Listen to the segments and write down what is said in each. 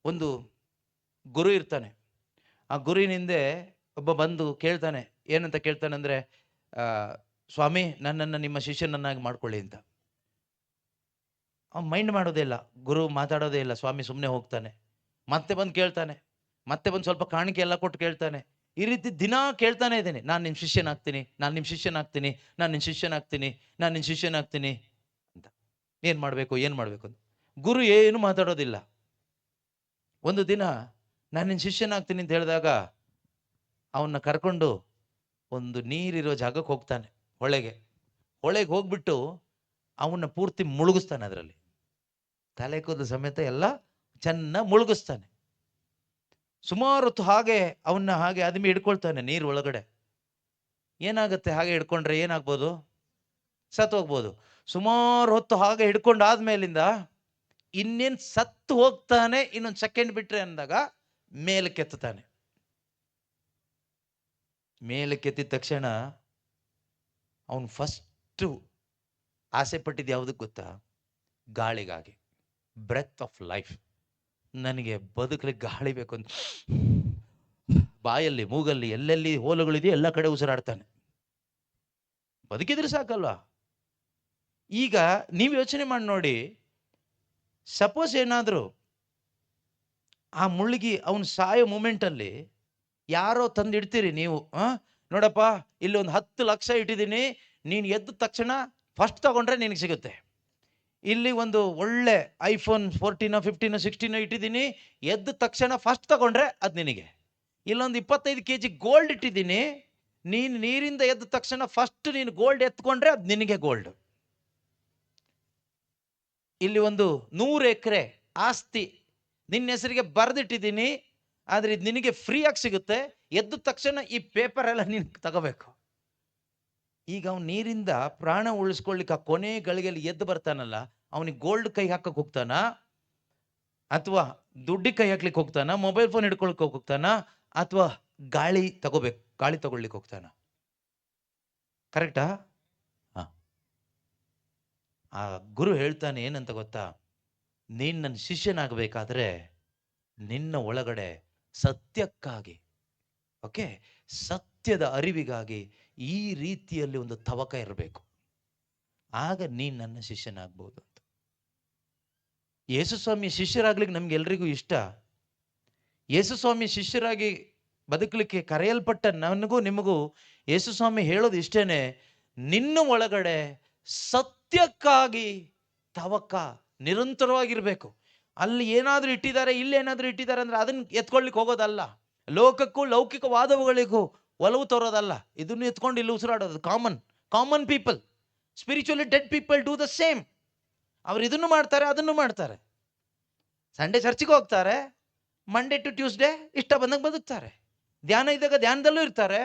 ಒಂದು ಗುರು ಇರ್ತಾನೆ. ಆ ಗುರುವಿನಿಂದೆ ಒಬ್ಬ ಬಂದು ಕೇಳ್ತಾನೆ. ಏನಂತ ಕೇಳ್ತಾನೆ ಅಂದರೆ, ಸ್ವಾಮಿ ನನ್ನನ್ನು ನಿಮ್ಮ ಶಿಷ್ಯನನ್ನಾಗಿ ಮಾಡ್ಕೊಳ್ಳಿ ಅಂತ. ಅವ್ನು ಮೈಂಡ್ ಮಾಡೋದೇ ಇಲ್ಲ, ಗುರು ಮಾತಾಡೋದೇ ಇಲ್ಲ. ಸ್ವಾಮಿ ಸುಮ್ಮನೆ ಹೋಗ್ತಾನೆ. ಮತ್ತೆ ಬಂದು ಕೇಳ್ತಾನೆ, ಮತ್ತೆ ಬಂದು ಸ್ವಲ್ಪ ಕಾಣಿಕೆ ಎಲ್ಲ ಕೊಟ್ಟು ಕೇಳ್ತಾನೆ. ಈ ರೀತಿ ದಿನ ಕೇಳ್ತಾನೆ ಇದ್ದೇನೆ, ನಾನು ನಿಮ್ಮ ಶಿಷ್ಯನಾಗ್ತೀನಿ, ನಾನು ನಿಮ್ಮ ಶಿಷ್ಯನಾಗ್ತೀನಿ, ನಾನು ನಿನ್ನ ಶಿಷ್ಯನಾಗ್ತೀನಿ, ನಾನು ನಿನ್ನ ಶಿಷ್ಯನಾಗ್ತೀನಿ ಅಂತ. ಏನು ಮಾಡಬೇಕು ಏನು ಮಾಡಬೇಕು ಅಂತ ಗುರು ಏನು ಮಾತಾಡೋದಿಲ್ಲ. ಒಂದು ದಿನ ನಾನು ನಿನ್ನ ಶಿಷ್ಯನಾಗ್ತೀನಿ ಅಂತ ಹೇಳಿದಾಗ ಅವನ್ನ ಕರ್ಕೊಂಡು ಒಂದು ನೀರಿರೋ ಜಾಗಕ್ಕೆ ಹೋಗ್ತಾನೆ, ಹೊಳೆಗೆ ಹೋಗ್ಬಿಟ್ಟು ಅವನ್ನ ಪೂರ್ತಿ ಮುಳುಗಿಸ್ತಾನೆ. ಅದರಲ್ಲಿ ತಲೆ ಕೂದಲು ಸಮೇತ ಎಲ್ಲ ಚೆನ್ನಾಗಿ ಮುಳುಗಿಸ್ತಾನೆ. ಸುಮಾರು ಹೊತ್ತು ಹಾಗೆ ಅವನ್ನ ಹಾಗೆ ಅದಿಮಿ ಹಿಡ್ಕೊಳ್ತಾನೆ ನೀರು ಒಳಗಡೆ. ಏನಾಗುತ್ತೆ ಹಾಗೆ ಹಿಡ್ಕೊಂಡ್ರೆ? ಏನಾಗ್ಬೋದು? ಸತ್ತು ಹೋಗ್ಬೋದು. ಸುಮಾರು ಹೊತ್ತು ಹಾಗೆ ಹಿಡ್ಕೊಂಡಾದ್ಮೇಲಿಂದ ಇನ್ನೇನು ಸತ್ತು ಹೋಗ್ತಾನೆ, ಇನ್ನೊಂದು ಸೆಕೆಂಡ್ ಬಿಟ್ರೆ ಅಂದಾಗ ಮೇಲಕ್ಕೆತ್ತಾನೆ. ಮೇಲಕ್ಕೆತ್ತಿದ ತಕ್ಷಣ ಅವನು ಫಸ್ಟು ಆಸೆ ಪಟ್ಟಿದ್ದು ಯಾವುದಕ್ಕೆ ಗೊತ್ತಾ? ಗಾಳಿಗಾಗಿ. Breath of life. ನನಗೆ ಬದುಕಲಿಕ್ಕೆ ಗಾಳಿ ಬೇಕು ಅಂತ ಬಾಯಲ್ಲಿ ಮೂಗಲ್ಲಿ ಎಲ್ಲೆಲ್ಲಿ ಹೋಲುಗಳಿದೆಯೋ ಎಲ್ಲ ಕಡೆ ಉಸಿರಾಡ್ತಾನೆ. ಬದುಕಿದ್ರೆ ಸಾಕಲ್ವಾ? ಈಗ ನೀವು ಯೋಚನೆ ಮಾಡಿ ನೋಡಿ, ಸಪೋಸ್ ಏನಾದರೂ ಆ ಮುಳುಗಿ ಅವನು ಸಾಯೋ ಮೂಮೆಂಟಲ್ಲಿ ಯಾರೋ ತಂದು ಇಡ್ತೀರಿ ನೀವು, ನೋಡಪ್ಪ ಇಲ್ಲಿ ಒಂದು 10 ಲಕ್ಷ ಇಟ್ಟಿದ್ದೀನಿ, ನೀನು ಎದ್ದ ತಕ್ಷಣ ಫಸ್ಟ್ ತಗೊಂಡ್ರೆ ನಿನಗೆ ಸಿಗುತ್ತೆ. ಇಲ್ಲಿ ಒಂದು ಒಳ್ಳೆ ಐಫೋನ್ 14 15 16 ಇಟ್ಟಿದ್ದೀನಿ, ಎದ್ದ ತಕ್ಷಣ ಫಸ್ಟ್ ತಗೊಂಡ್ರೆ ಅದು ನಿನಗೆ. ಇಲ್ಲೊಂದು 25 kg ಗೋಲ್ಡ್ ಇಟ್ಟಿದ್ದೀನಿ, ನೀನು ನೀರಿಂದ ಎದ್ದ ತಕ್ಷಣ ಫಸ್ಟ್ ನೀನು ಗೋಲ್ಡ್ ಎತ್ಕೊಂಡ್ರೆ ಅದು ನಿನಗೆ ಗೋಲ್ಡ್. ಇಲ್ಲಿ ಒಂದು 100 ಎಕರೆ ಆಸ್ತಿ ನಿನ್ನ ಹೆಸರಿಗೆ ಬರೆದಿಟ್ಟಿದ್ದೀನಿ, ಆದರೆ ಇದು ನಿನಗೆ ಫ್ರೀಯಾಗಿ ಸಿಗುತ್ತೆ. ಎದ್ದ ತಕ್ಷಣ ಈ ಪೇಪರ್ ಎಲ್ಲ ನೀನು ತಗೋಬೇಕು. ಈಗ ಅವ್ನು ನೀರಿಂದ ಪ್ರಾಣ ಉಳಿಸ್ಕೊಳ್ಳಿಕ್ಕೆ ಆ ಕೊನೆ ಗಳಿಗೆಯಲ್ಲಿ ಎದ್ದು ಬರ್ತಾನಲ್ಲ, ಅವನಿಗೆ ಗೋಲ್ಡ್ ಕೈ ಹಾಕಕ್ಕೆ ಹೋಗ್ತಾನ, ಅಥವಾ ದುಡ್ಡಿ ಕೈ ಹಾಕ್ಲಿಕ್ಕೆ ಹೋಗ್ತಾನ, ಮೊಬೈಲ್ ಫೋನ್ ಹಿಡ್ಕೊಳಕ್ಕೆ ಹೋಗ್ತಾನ, ಅಥವಾ ಗಾಳಿ ತಗೊಳ್ಳಿಕ್ಕೆ ಹೋಗ್ತಾನ? ಕರೆಕ್ಟಾ? ಆ ಗುರು ಹೇಳ್ತಾನೆ ಏನಂತ ಗೊತ್ತಾ? ನೀನು ನನ್ನ ಶಿಷ್ಯನಾಗಬೇಕಾದ್ರೆ ನಿನ್ನ ಒಳಗಡೆ ಸತ್ಯಕ್ಕಾಗಿ, ಓಕೆ, ಸತ್ಯದ ಅರಿವಿಗಾಗಿ ಈ ರೀತಿಯಲ್ಲಿ ಒಂದು ತವಕ ಇರಬೇಕು. ಆಗ ನೀನು ನನ್ನ ಶಿಷ್ಯನಾಗ್ಬೋದು ಅಂತ. ಯೇಸುಸ್ವಾಮಿ ಶಿಷ್ಯರಾಗ್ಲಿಕ್ಕೆ ನಮ್ಗೆಲ್ರಿಗೂ ಇಷ್ಟ. ಯೇಸುಸ್ವಾಮಿ ಶಿಷ್ಯರಾಗಿ ಬದುಕಲಿಕ್ಕೆ ಕರೆಯಲ್ಪಟ್ಟ ನನಗೂ ನಿಮಗೂ ಯೇಸುಸ್ವಾಮಿ ಹೇಳೋದು ಇಷ್ಟೇನೆ, ನಿನ್ನ ಒಳಗಡೆ ಸತ್ಯಕ್ಕಾಗಿ ತವಕ ನಿರಂತರವಾಗಿರಬೇಕು. ಅಲ್ಲಿ ಏನಾದರೂ ಇಟ್ಟಿದ್ದಾರೆ, ಇಲ್ಲೇನಾದರೂ ಇಟ್ಟಿದ್ದಾರೆ ಅಂದರೆ ಅದನ್ನು ಎತ್ಕೊಳ್ಳಿಕ್ಕೆ ಹೋಗೋದಲ್ಲ. ಲೋಕಕ್ಕೂ ಲೌಕಿಕವಾದವುಗಳಿಗೂ ಒಲವು ತೋರೋದಲ್ಲ. ಇದನ್ನು ಎತ್ಕೊಂಡು ಇಲ್ಲಿ ಉಸಿರಾಡೋದು common people. Spiritually dead people do the same. ಅವರು ಇದನ್ನು ಮಾಡ್ತಾರೆ, ಅದನ್ನು ಮಾಡ್ತಾರೆ. ಸಂಡೇ ಚರ್ಚಿಗೆ ಹೋಗ್ತಾರೆ, ಮಂಡೇ ಟು ಟ್ಯೂಸ್ಡೇ ಇಷ್ಟ ಬಂದಂಗೆ ಬದುಕ್ತಾರೆ. ಧ್ಯಾನ ಇದ್ದಾಗ ಧ್ಯಾನದಲ್ಲೂ ಇರ್ತಾರೆ.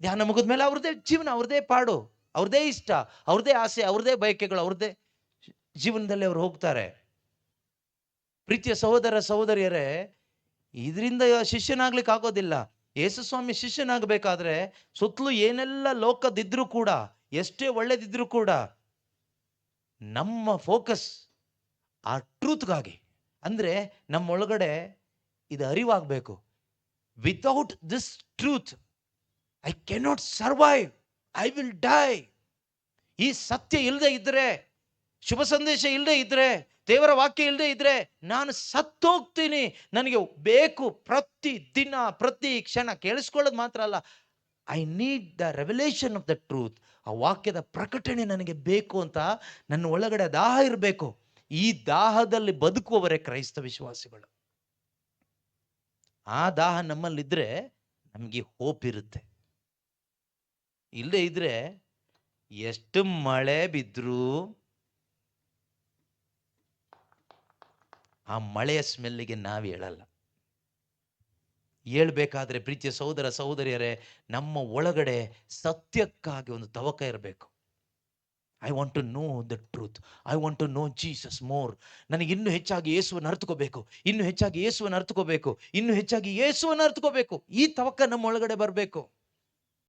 ಧ್ಯಾನ ಮುಗಿದ್ಮೇಲೆ ಅವ್ರದ್ದೇ ಜೀವನ, ಅವ್ರದ್ದೇ ಪಾಡು, ಅವ್ರದ್ದೇ ಇಷ್ಟ, ಅವ್ರದ್ದೇ ಆಸೆ, ಅವ್ರದ್ದೇ ಬಯಕೆಗಳು, ಅವ್ರದ್ದೇ ಜೀವನದಲ್ಲಿ ಅವರು ಹೋಗ್ತಾರೆ. ಪ್ರೀತಿಯ ಸಹೋದರ ಸಹೋದರಿಯರೇ, ಇದರಿಂದ ಶಿಷ್ಯನಾಗ್ಲಿಕ್ಕೆ ಆಗೋದಿಲ್ಲ. ಯೇಸುಸ್ವಾಮಿ ಶಿಷ್ಯನಾಗಬೇಕಾದ್ರೆ ಸುತ್ತಲೂ ಏನೆಲ್ಲ ಲೋಕದಿದ್ರೂ ಕೂಡ, ಎಷ್ಟೇ ಒಳ್ಳೇದಿದ್ರೂ ಕೂಡ, ನಮ್ಮ ಫೋಕಸ್ ಆ ಟ್ರೂತ್ಗಾಗಿ. ಅಂದರೆ ನಮ್ಮೊಳಗಡೆ ಇದು ಅರಿವಾಗಬೇಕು. Without this truth I cannot survive, I will die. ಈ ಸತ್ಯ ಇಲ್ಲದೆ ಇದ್ರೆ, ಶುಭ ಸಂದೇಶ ಇಲ್ಲದೆ ಇದ್ರೆ, ದೇವರ ವಾಕ್ಯ ಇಲ್ಲದೆ ಇದ್ರೆ ನಾನು ಸತ್ತೋಗ್ತೀನಿ. ನನಗೆ ಬೇಕು ಪ್ರತಿ ದಿನ ಪ್ರತಿ ಕ್ಷಣ ಕೇಳಿಸ್ಕೊಳ್ಳೋದು ಮಾತ್ರ ಅಲ್ಲ, I need the revelation of the truth. ಆ ವಾಕ್ಯದ ಪ್ರಕಟಣೆ ನನಗೆ ಬೇಕು ಅಂತ ನನ್ನ ಒಳಗಡೆ ದಾಹ ಇರಬೇಕು. ಈ ದಾಹದಲ್ಲಿ ಬದುಕುವವರೇ ಕ್ರೈಸ್ತ ವಿಶ್ವಾಸಿಗಳು. ಆ ದಾಹ ನಮ್ಮಲ್ಲಿದ್ರೆ ನಮಗೆ ಹೋಪ್ ಇರುತ್ತೆ. ಇಲ್ಲದೆ ಇದ್ರೆ ಎಷ್ಟು ಮಳೆ ಬಿದ್ರೂ ಆ ಮಳೆಯ ಸ್ಮೆಲ್ಲಿಗೆ ನಾವು ಹೇಳಲ್ಲ. ಹೇಳ್ಬೇಕಾದ್ರೆ ಪ್ರೀತಿಯ ಸಹೋದರ ಸಹೋದರಿಯರೇ, ನಮ್ಮ ಒಳಗಡೆ ಸತ್ಯಕ್ಕಾಗಿ ಒಂದು ತವಕ ಇರಬೇಕು. I want to know the truth, I want to know Jesus more. ನನಗೆ ಇನ್ನೂ ಹೆಚ್ಚಾಗಿ ಯೇಸುವನ್ನು ಅರ್ಥಕೋಬೇಕು, ಇನ್ನೂ ಹೆಚ್ಚಾಗಿ ಯೇಸುವನ್ನು ಅರ್ಥಕೋಬೇಕು, ಇನ್ನೂ ಹೆಚ್ಚಾಗಿ ಯೇಸುವನ್ನು ಅರ್ಥಕೋಬೇಕು. ಈ ತವಕ ನಮ್ಮ ಒಳಗಡೆ ಬರಬೇಕು.